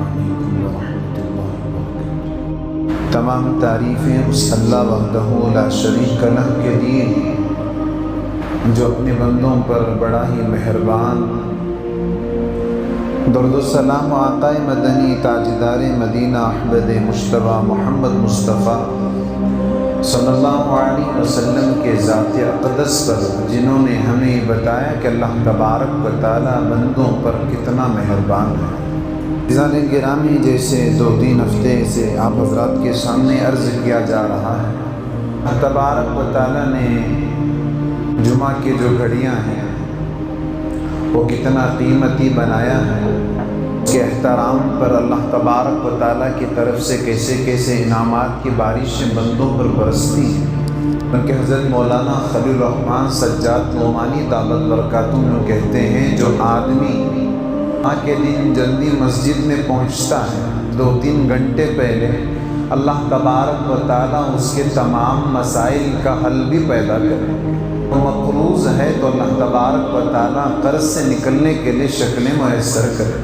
علیکم ورحمۃ اللہ وبرکاتہ۔ تمام تعریفیں اس اللہ وحدہ لا شریک لہ کے لیے جو اپنے بندوں پر بڑا ہی مہربان۔ درود و سلام آقا مدنی تاجدار مدینہ احمد مجتبیٰ محمد مصطفیٰ صلی اللہ علیہ وسلم کے ذات اقدس پر، جنہوں نے ہمیں بتایا کہ اللہ تبارک و تعالی بندوں پر کتنا مہربان ہے۔ عزیزان گرامی، جیسے 2-3 ہفتے سے آپ حضرات کے سامنے عرض کیا جا رہا ہے، اللہ تبارک و تعالی نے جمعہ کی جو گھڑیاں ہیں وہ کتنا قیمتی بنایا ہے۔ اس کے احترام پر اللہ تبارک و تعالیٰ کی طرف سے کیسے کیسے انعامات کی بارشیں بندوں پر برستی ہیں۔ بلکہ حضرت مولانا خلیل الرحمن سجاد نعمانی دامت برکاتہ میں کہتے ہیں، جو آدمی جمعہ کے دن جلدی مسجد میں پہنچتا ہے 2-3 گھنٹے پہلے، اللہ تبارک و تعالیٰ اس کے تمام مسائل کا حل بھی پیدا کرے۔ وہ مقروض ہے تو اللہ تبارک و تعالیٰ قرض سے نکلنے کے لیے شکلیں میسر کرے۔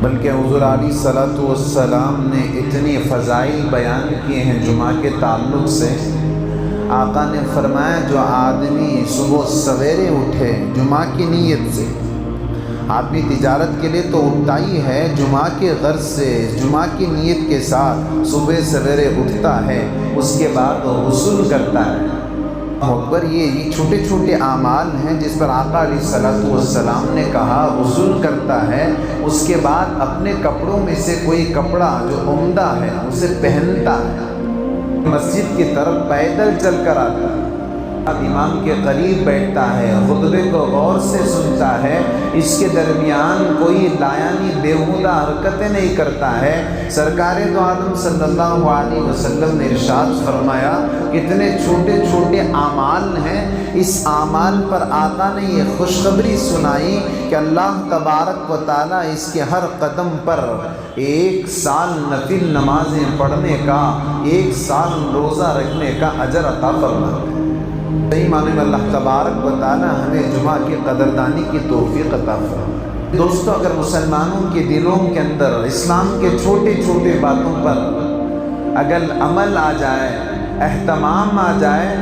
بلکہ حضور علیہ الصلوۃ والسلام نے اتنی فضائل بیان کیے ہیں جمعہ کے تعلق سے۔ آقا نے فرمایا، جو آدمی صبح سویرے اٹھے جمعہ کی نیت سے، آدمی تجارت کے لیے تو اٹھتا ہی ہے، جمعہ کے غرض سے، جمعہ کی نیت کے ساتھ صبح سویرے اٹھتا ہے، اس کے بعد وہ غسل کرتا ہے۔ اکبر، یہ چھوٹے چھوٹے اعمال ہیں جس پر آقا علیہ الصلوۃ والسلام نے کہا غسل کرتا ہے، اس کے بعد اپنے کپڑوں میں سے کوئی کپڑا جو عمدہ ہے اسے پہنتا ہے، مسجد کی طرف پیدل چل کر آتا ہے، امام کے قریب بیٹھتا ہے، خطبے کو غور سے سنتا ہے، اس کے درمیان کوئی لایانی بیہودہ حرکتیں نہیں کرتا ہے۔ سرکار دو عالم صلی اللہ علیہ وسلم نے ارشاد فرمایا، کتنے چھوٹے چھوٹے اعمال ہیں، اس اعمال پر آقا نے یہ خوشخبری سنائی کہ اللہ تبارک و تعالیٰ اس کے ہر قدم پر 1 سال نفل نمازیں پڑھنے کا، 1 سال روزہ رکھنے کا اجر عطا فرماتے ہیں۔ صحیح معنی میں اللہ تبارک و تعالیٰ ہمیں جمعہ کی قدردانی کی توفیق عطا فرمائے۔ دوستو، اگر مسلمانوں کے دلوں کے اندر اسلام کے چھوٹے چھوٹے باتوں پر اگر عمل آ جائے، اہتمام آ جائے،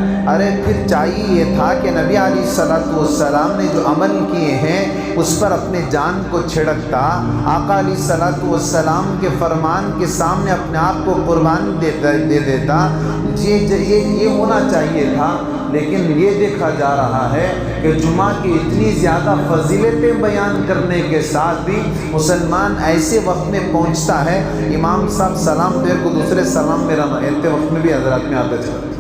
پھر چاہیے یہ تھا کہ نبی علیہ الصلوۃ والسلام نے جو عمل کیے ہیں اس پر اپنے جان کو چھڑکتا، آقا علیہ الصلوۃ والسلام کے فرمان کے سامنے اپنے آپ کو قربان دے دیتا۔ یہ ہونا چاہیے تھا، لیکن یہ دیکھا جا رہا ہے کہ جمعہ کی اتنی زیادہ فضیلتیں بیان کرنے کے ساتھ بھی مسلمان ایسے وقت میں پہنچتا ہے، امام صاحب سلام دے کو دوسرے سلام میرا ایتے وقت میں بھی حضرات میں آتا چلتا۔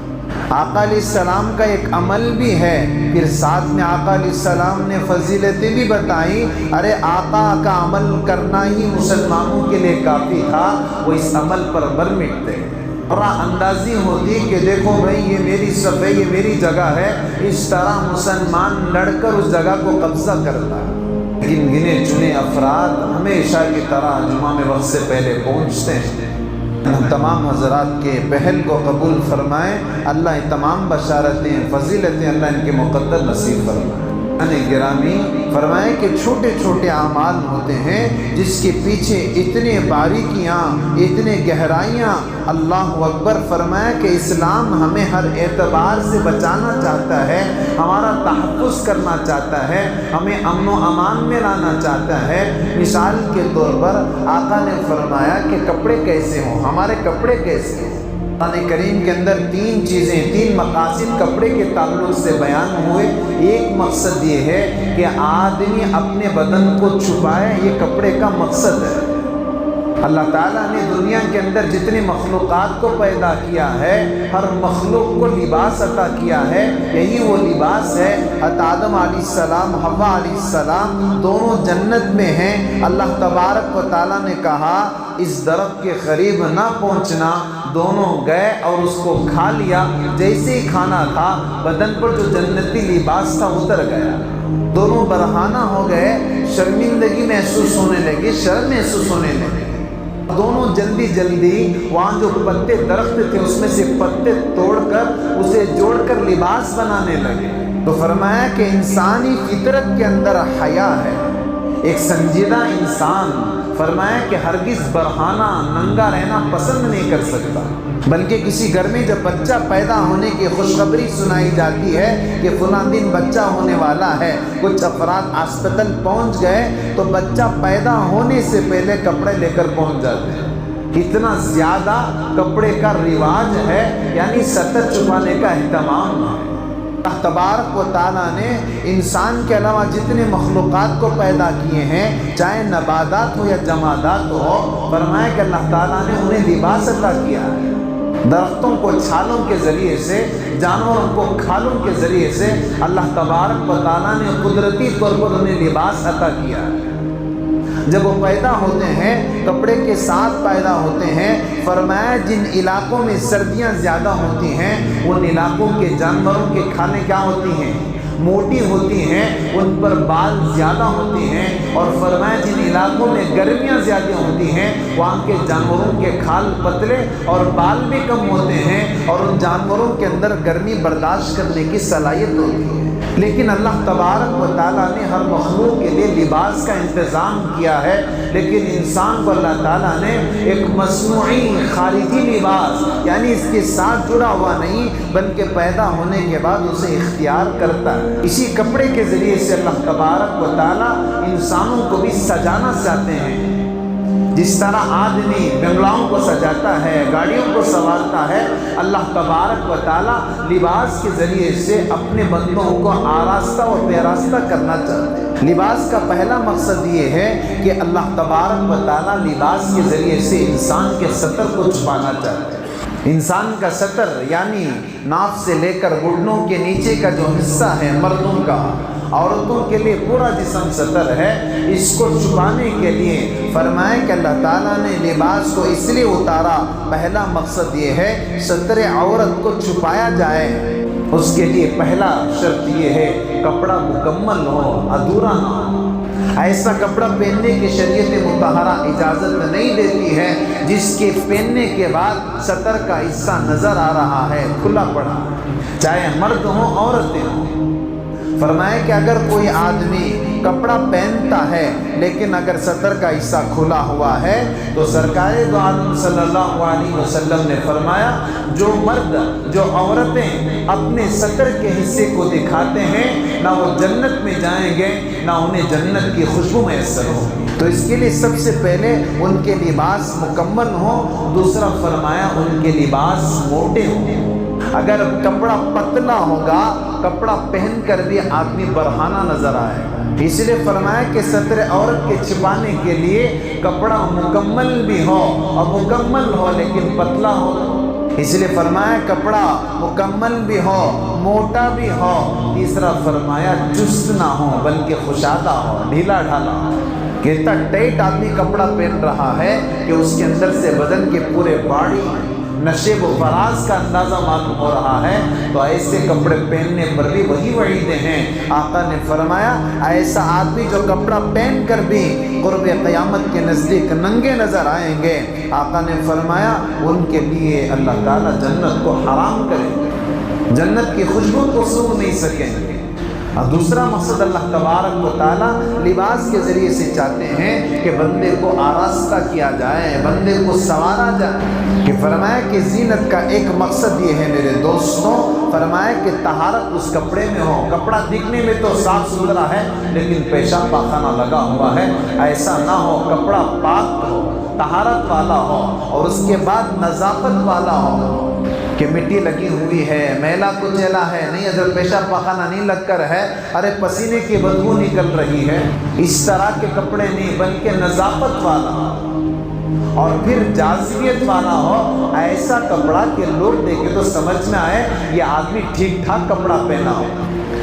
آقا علیہ السلام کا ایک عمل بھی ہے، پھر ساتھ میں آقا علیہ السلام نے فضیلتیں بھی بتائیں۔ آقا کا عمل کرنا ہی مسلمانوں کے لیے کافی تھا، وہ اس عمل پر برمٹتے، اور اندازی ہوتی کہ دیکھو بھائی یہ میری صف ہے، یہ میری جگہ ہے، اس طرح مسلمان لڑ کر اس جگہ کو قبضہ کرتا ہے۔ لیکن گنے چنے افراد ہمیشہ کی طرح جمعہ میں وقت سے پہلے پہنچتے ہیں۔ تمام حضرات کے پہل کو قبول فرمائیں، اللہ تمام بشارتیں، فضیلتیں اللہ ان کے مقدر نصیب فرمائے۔ گرامی، فرمائے کہ چھوٹے چھوٹے اعمال ہوتے ہیں جس کے پیچھے اتنے باریکیاں، اتنے گہرائیاں۔ اللہ اکبر، فرمایا کہ اسلام ہمیں ہر اعتبار سے بچانا چاہتا ہے، ہمارا تحفظ کرنا چاہتا ہے، ہمیں امن و امان میں لانا چاہتا ہے۔ مثال کے طور پر آقا نے فرمایا کہ کپڑے کیسے ہوں، ہمارے کپڑے کیسے ہوں۔ قرآن کریم کے اندر 3 چیزیں، 3 مقاصد کپڑے کے تعلق سے بیان ہوئے۔ ایک مقصد یہ ہے کہ آدمی اپنے بدن کو چھپائے، یہ کپڑے کا مقصد ہے۔ اللہ تعالیٰ نے دنیا کے اندر جتنی مخلوقات کو پیدا کیا ہے، ہر مخلوق کو لباس عطا کیا ہے، یہی وہ لباس ہے۔ آدم علیہ السلام، حوا علیہ السلام دونوں جنت میں ہیں۔ اللہ تبارک و تعالیٰ نے کہا اس درخت کے قریب نہ پہنچنا، دونوں گئے اور اس کو کھا لیا۔ جیسے ہی کھانا کھا، بدن پر جو جنتی لباس تھا اتر گیا، دونوں برہنہ ہو گئے، شرمندگی محسوس ہونے لگی، شرم محسوس ہونے لگی۔ دونوں جلدی جلدی وہاں جو پتے درخت تھے اس میں سے پتے توڑ کر اسے جوڑ کر لباس بنانے لگے۔ تو فرمایا کہ انسانی فطرت کے اندر حیا ہے۔ ایک سنجیدہ انسان فرمایا کہ ہرگز برہنہ ننگا رہنا پسند نہیں کر سکتا، بلکہ کسی گھر میں جب بچہ پیدا ہونے کی خوشخبری سنائی جاتی ہے کہ فلاں دن بچہ ہونے والا ہے، کچھ افراد ہسپتال پہنچ گئے تو بچہ پیدا ہونے سے پہلے کپڑے لے کر پہنچ جاتے ہیں۔ اتنا زیادہ کپڑے کا رواج ہے، یعنی سطر چھپانے کا اہتمام ہے۔ اللہ تبارک و تعالیٰ نے انسان کے علاوہ جتنے مخلوقات کو پیدا کیے ہیں، چاہے نباتات ہو یا جمادات ہو، فرمایا کہ اللہ تعالیٰ نے انہیں لباس عطا کیا ہے۔ درختوں کو چھالوں کے ذریعے سے، جانوروں کو کھالوں کے ذریعے سے اللہ تبارک و تعالیٰ نے قدرتی طور پر انہیں لباس عطا کیا ہے۔ جب وہ پیدا ہوتے ہیں کپڑے کے ساتھ پیدا ہوتے ہیں، فرمایا جن علاقوں میں سردیاں زیادہ ہوتی ہیں ان علاقوں کے جانوروں کے کھالیں کیا ہوتی ہیں؟ موٹی ہوتی ہیں، ان پر بال زیادہ ہوتے ہیں، اور فرمایا جن علاقوں میں گرمیاں زیادہ ہوتی ہیں وہاں کے جانوروں کے کھال پتلے اور بال بھی کم ہوتے ہیں، اور ان جانوروں کے اندر گرمی برداشت کرنے کی صلاحیت ہوتی ہے۔ لیکن اللہ تبارک و تعالیٰ نے ہر مخلوق کے لیے لباس کا انتظام کیا ہے، لیکن انسان کو اللہ تعالیٰ نے ایک مصنوعی خارجی لباس، یعنی اس کے ساتھ جڑا ہوا نہیں بلکہ پیدا ہونے کے بعد اسے اختیار کرتا ہے۔ اسی کپڑے کے ذریعے سے اللہ تبارک و تعالیٰ انسانوں کو بھی سجانا چاہتے ہیں۔ جس طرح آدمی بنگلاؤں کو سجاتا ہے، گاڑیوں کو سنوارتا ہے، اللہ تبارک و تعالیٰ لباس کے ذریعے سے اپنے بندوں کو آراستہ اور پیراستہ کرنا چاہتے ہیں۔ لباس کا پہلا مقصد یہ ہے کہ اللہ تبارک و تعالیٰ لباس کے ذریعے سے انسان کے ستر کو چھپانا چاہتے ہیں۔ انسان کا ستر یعنی ناف سے لے کر گھٹنوں کے نیچے کا جو حصہ ہے مردوں کا، عورتوں کے لیے پورا جسم ستر ہے، اس کو چھپانے کے لیے فرمایا کہ اللہ تعالیٰ نے لباس کو اس لیے اتارا، پہلا مقصد یہ ہے ستر عورت کو چھپایا جائے۔ اس کے لیے پہلا شرط یہ ہے کپڑا مکمل ہو، ادھورا نہ ہو۔ ایسا کپڑا پہننے کی شریعت مطہرہ اجازت نہیں دیتی ہے جس کے پہننے کے بعد ستر کا حصہ نظر آ رہا ہے، کھلا پڑا، چاہے مرد ہوں عورتیں ہوں۔ فرمایا کہ اگر کوئی آدمی کپڑا پہنتا ہے لیکن اگر ستر کا حصہ کھلا ہوا ہے تو سرکار دو عالم صلی اللہ علیہ وسلم نے فرمایا جو مرد جو عورتیں اپنے ستر کے حصے کو دکھاتے ہیں نہ وہ جنت میں جائیں گے نہ انہیں جنت کی خوشبو میسر ہوگی۔ تو اس کے لیے سب سے پہلے ان کے لباس مکمل ہوں، دوسرا فرمایا ان کے لباس موٹے ہوں۔ اگر کپڑا پتلا ہوگا کپڑا پہن کر بھی آدمی برہنہ نظر آئے گا، اس لیے فرمایا کہ ستر عورت کے چھپانے کے لیے کپڑا مکمل بھی ہو اور مکمل ہو لیکن پتلا ہو۔ اس لیے فرمایا کپڑا مکمل بھی ہو موٹا بھی ہو، تیسرا فرمایا چست نہ ہو بلکہ خوشادہ ہو، ڈھیلا ڈھالا ہو۔ کہتا ٹائٹ آدمی کپڑا پہن رہا ہے کہ اس کے اندر سے بدن کے پورے باڈی نشیب و فراز کا اندازہ معلوم ہو رہا ہے، تو ایسے کپڑے پہننے پر بھی وہی وعیدیں ہیں۔ آقا نے فرمایا ایسا آدمی جو کپڑا پہن کر بھی قرب قیامت کے نزدیک ننگے نظر آئیں گے، آقا نے فرمایا ان کے لیے اللہ تعالیٰ جنت کو حرام کریں گے، جنت کی خوشبو کو سونگھ نہیں سکیں گے۔ اور دوسرا مقصد اللہ تبارک و تعالیٰ لباس کے ذریعے سے چاہتے ہیں کہ بندے کو آراستہ کیا جائے، بندے کو سنوارا جائے۔ کہ فرمایا کہ زینت کا ایک مقصد یہ ہے میرے دوستوں، فرمایا کہ طہارت اس کپڑے میں ہو۔ کپڑا دکھنے میں تو صاف ستھرا ہے لیکن پیشاب پاخانہ لگا ہوا ہے، ایسا نہ ہو۔ کپڑا پاک ہو، طہارت والا ہو اور اس کے بعد نظافت والا ہو، کہ مٹی لگی ہوئی ہے، میلا کچیلا ہے، نہیں اگر پیشاب پاخانہ نہیں لگ کر ہے، ارے پسینے کی بدبو نکل رہی ہے، اس طرح کے کپڑے نہیں بلکہ نظافت والا اور پھر جاذبیت والا ہو، ایسا کپڑا کہ لوگ دیکھے تو سمجھ میں آئے یہ آدمی ٹھیک ٹھاک کپڑا پہنا ہو۔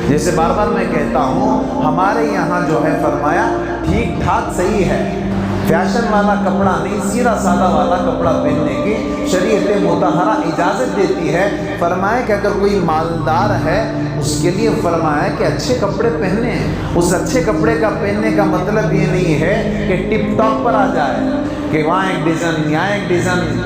جیسے بار بار میں کہتا ہوں ہمارے یہاں جو ہے فرمایا ٹھیک ٹھاک صحیح ہے، فیشن والا کپڑا نہیں، سیدھا سادہ والا کپڑا پہننے کی شریعت مطہرہ اجازت دیتی ہے۔ فرمایا کہ اگر کوئی مالدار ہے اس کے لیے فرمایا کہ اچھے کپڑے پہنے ہیں۔ اس اچھے کپڑے کا پہننے کا مطلب یہ نہیں ہے کہ ٹپ ٹاپ پر آ جائے کہ وہاں ایک ڈیزائن یہاں ایک ڈیزائن،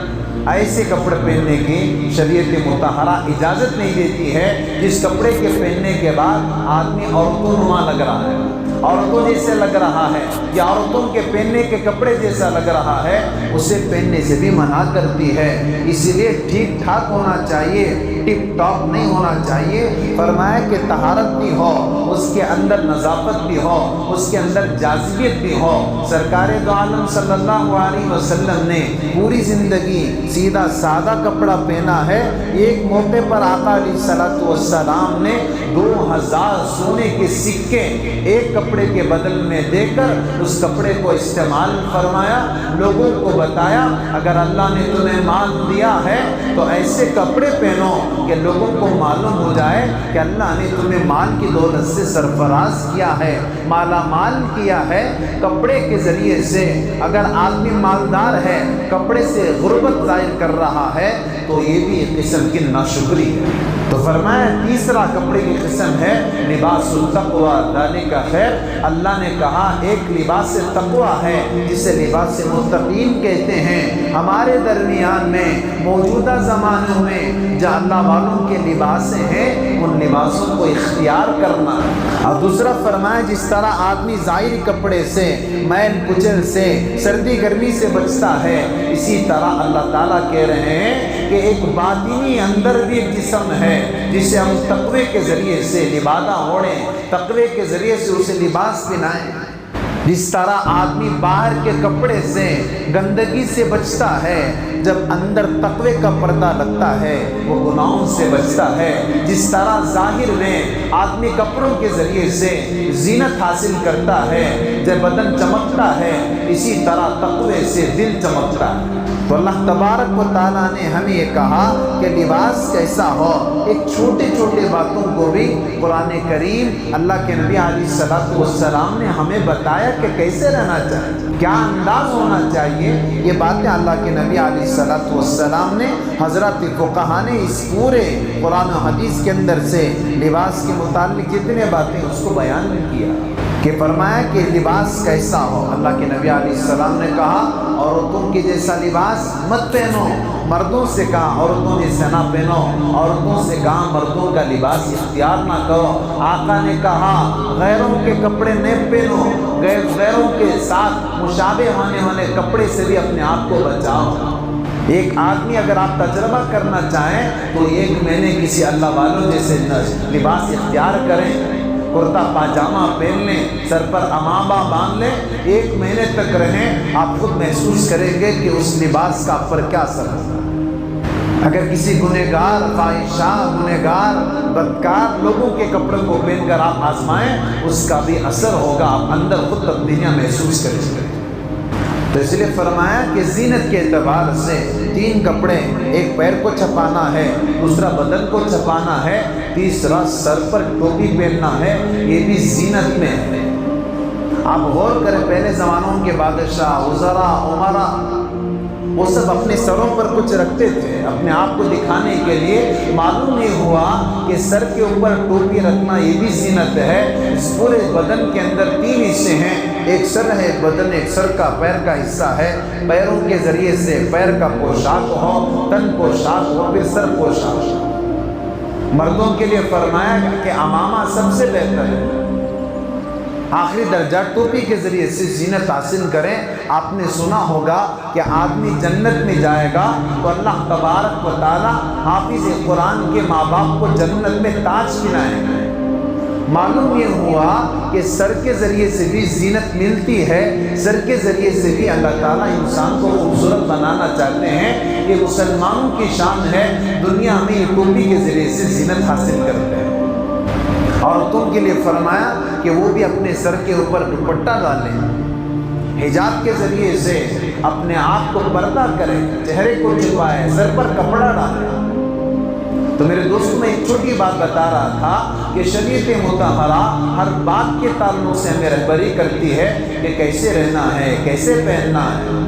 ایسے کپڑے پہننے کی شریعت مطہرہ اجازت نہیں دیتی ہے جس کپڑے کے پہننے کے بعد آدمی عورتوں نما لگ رہا ہے۔ عورتوں جیسے لگ رہا ہے یا عورتوں کے پہننے کے کپڑے جیسا لگ رہا ہے، اسے پہننے سے بھی منع کرتی ہے۔ اسی لیے ٹھیک ٹھاک ہونا چاہیے، ٹپ ٹاپ نہیں ہونا چاہیے۔ فرمایا کہ طہارت بھی ہو، اس کے اندر نظافت بھی ہو، اس کے اندر جاذبیت بھی ہو۔ سرکار دو عالم صلی اللہ علیہ وسلم نے پوری زندگی سیدھا سادہ کپڑا پہنا ہے۔ ایک موقع پر آقا علیہ السلام نے 2000 سونے کے سکے ایک کپڑے کے بدل میں دے کر اس کپڑے کو استعمال فرمایا، لوگوں کو بتایا اگر اللہ نے تمہیں مال دیا ہے تو ایسے کپڑے پہنو کہ لوگوں کو معلوم ہو جائے کہ اللہ نے تمہیں مال کی دولت سے سرفراز کیا ہے، مالا مال کیا ہے کپڑے کے ذریعے سے۔ اگر آدمی مالدار ہے، کپڑے سے غربت ظاہر کر رہا ہے تو یہ بھی ایک قسم کی ناشکری ہے۔ تو فرمایا تیسرا کپڑے کی قسم ہے لباس التقوی ذالک خیر۔ اللہ نے کہا ایک لباس تقوی ہے جسے لباس متقین کہتے ہیں۔ ہمارے درمیان میں موجودہ زمانوں میں جو اللہ والوں کے لباس ہیں ان لباسوں کو اختیار کرنا۔ اور دوسرا فرمایا جس طرح آدمی ظاہری کپڑے سے، میل کچل سے، سردی گرمی سے بچتا ہے، اسی طرح اللہ تعالیٰ کہہ رہے ہیں کہ ایک باطنی اندر بھی ایک جسم ہے جسے ہم تقوی کے ذریعے سے لبادہ اوڑھیں، تقوی کے ذریعے سے اسے لباس پہنائیں۔ جس طرح آدمی باہر کے کپڑے سے، گندگی سے بچتا ہے، جب اندر تقوی کا پردہ لگتا ہے وہ گناہوں سے بچتا ہے۔ جس طرح ظاہر میں آدمی کپڑوں کے ذریعے سے زینت حاصل کرتا ہے، جب بدن چمکتا ہے، اسی طرح تقوی سے دل چمکتا ہے۔ تو اللہ تبارک و تعالیٰ نے ہمیں یہ کہا کہ لباس کیسا ہو۔ ایک چھوٹے چھوٹے باتوں کو بھی قرآن کریم اللہ کے نبی علیہ السلام نے ہمیں بتایا کہ کیسے رہنا چاہیے، کیا انداز ہونا چاہیے۔ یہ باتیں اللہ کے نبی علیہ السلام نے حضرات فقہا نے اس پورے قرآن و حدیث کے اندر سے لباس کے متعلق جتنے باتیں اس کو بیان کیا کہ فرمایا کہ لباس کیسا ہو۔ اللہ کے نبی علیہ السلام نے کہا عورتوں کے جیسا لباس مت پہنو، مردوں سے کہا عورتوں جیسا نہ پہنو، عورتوں سے کہا مردوں کا لباس اختیار نہ کرو۔ آقا نے کہا غیروں کے کپڑے نہ پہنو، غیروں کے ساتھ مشابہ ہونے والے کپڑے سے بھی اپنے آپ کو بچاؤ۔ ایک آدمی اگر آپ تجربہ کرنا چاہیں تو 1 مہینے کسی اللہ والوں جیسے لباس اختیار کریں، کرتا پاجامہ پہن لیں، سر پر عمامہ باندھ لیں، 1 مہینے تک رہیں، آپ خود محسوس کریں گے کہ اس لباس کا آپ پر کیا اثر ہے۔ اگر کسی گنہگار، خواہشاں، گنہگار، بدکار لوگوں کے کپڑوں کو پہن کر آپ آزمائیں، اس کا بھی اثر ہوگا، آپ اندر خود تبدیلیاں محسوس کریں گے۔ تو اس لیے فرمایا کہ زینت کے اعتبار سے 3 کپڑے، ایک پیر کو چھپانا ہے، دوسرا بدن کو چھپانا ہے، تیسرا سر پر ٹوپی پہننا ہے، یہ بھی زینت میں ہے۔ آپ غور کریں پہلے زمانوں کے بادشاہ، وزراء، عمرا، وہ سب اپنے سروں پر کچھ رکھتے تھے اپنے آپ کو دکھانے کے لیے۔ معلوم نہیں ہوا کہ سر کے اوپر ٹوپی رکھنا یہ بھی زینت ہے۔ اس پورے بدن کے اندر 3 حصے ہیں، ایک سر ہے، ایک بدن، ایک سر کا پیر کا حصہ ہے۔ پیروں کے ذریعے سے پیر کا پوشاک ہو، تن پوشاک ہو، پھر سر پوشاک۔ مردوں کے لیے فرمایا کہ عمامہ سب سے بہتر ہے، آخری درجہ ٹوپی کے ذریعے سے زینت حاصل کریں۔ آپ نے سنا ہوگا کہ آدمی جنت میں جائے گا تو اللہ تبارک و تعالی حافظ قرآن کے ماں باپ کو جنت میں تاج پہنائیں گے۔ معلوم یہ ہوا کہ سر کے ذریعے سے بھی زینت ملتی ہے، سر کے ذریعے سے بھی اللہ تعالیٰ انسان کو خوبصورت بنانا چاہتے ہیں۔ یہ مسلمانوں کی شان ہے، دنیا میں یہ ٹوپی کے ذریعے سے زینت حاصل کرتے ہیں۔ عورتوں کے لیے فرمایا کہ وہ بھی اپنے سر کے اوپر دوپٹہ ڈالیں، حجاب کے ذریعے سے اپنے آپ کو پردہ کریں، چہرے کو چھپائیں، سر پر کپڑا ڈالیں۔ تو میرے دوستوں میں ایک چھوٹی بات بتا رہا تھا کہ شریعت مطہرہ ہر بات کے تعلق سے ہمیں رہبری کرتی ہے کہ کیسے رہنا ہے، کیسے پہننا ہے۔